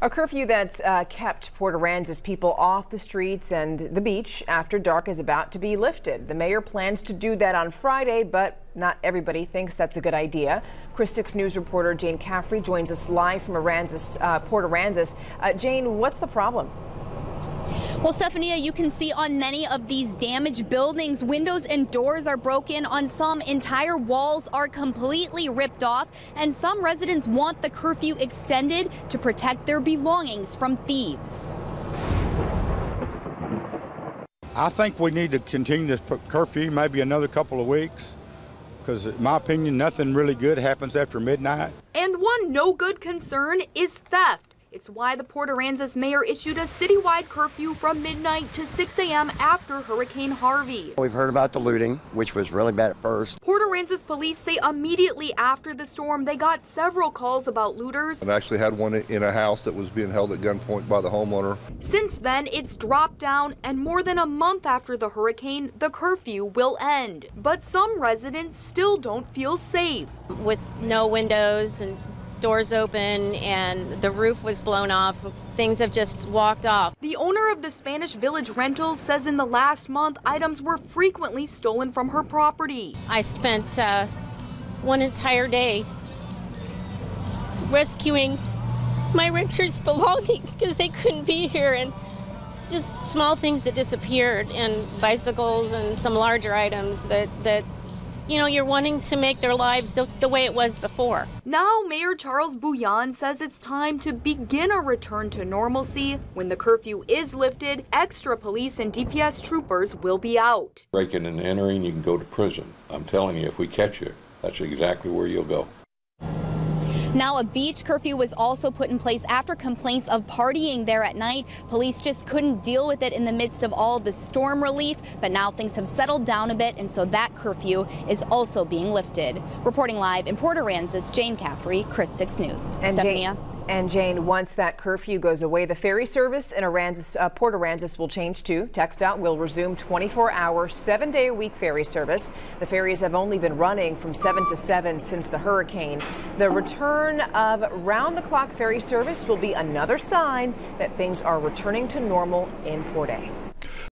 A curfew that's kept Port Aransas people off the streets and the beach after dark is about to be lifted. The mayor plans to do that on Friday, but not everybody thinks that's a good idea. KRIS-TV News reporter Jane Caffrey joins us live from Port Aransas. Jane, what's the problem? Well, Stephanie, you can see on many of these damaged buildings, windows and doors are broken. On some, entire walls are completely ripped off, and some residents want the curfew extended to protect their belongings from thieves. I think we need to continue this curfew maybe another couple of weeks, because in my opinion, nothing really good happens after midnight. And one no good concern is theft. It's why the Port Aransas mayor issued a citywide curfew from midnight to 6 a.m. after Hurricane Harvey. We've heard about the looting, which was really bad at first. Port Aransas police say immediately after the storm, they got several calls about looters. I've actually had one in a house that was being held at gunpoint by the homeowner. Since then, it's dropped down, and more than a month after the hurricane, the curfew will end. But some residents still don't feel safe. With no windows and doors open and the roof was blown off, things have just walked off. The owner of the Spanish Village Rentals says in the last month, items were frequently stolen from her property. I spent one entire day rescuing my renters' belongings because they couldn't be here, and it's just small things that disappeared, and bicycles and some larger items that you know, you're wanting to make their lives the way it was before. Now, Mayor BUJAN says it's time to begin a return to normalcy. When the curfew is lifted, extra police and DPS troopers will be out. Breaking and entering, you can go to prison. I'm telling you, if we catch you, that's exactly where you'll go. Now, a beach curfew was also put in place after complaints of partying there at night. Police just couldn't deal with it in the midst of all the storm relief, but now things have settled down a bit, and so that curfew is also being lifted. Reporting live in Port Aransas, Jane Caffrey, KRIS-TV News. And Jane, once that curfew goes away, the ferry service in Port Aransas will change too. TxDOT will resume 24-hour, 7-day-a-week ferry service. The ferries have only been running from 7 to 7 since the hurricane. The return of round-the-clock ferry service will be another sign that things are returning to normal in Port A.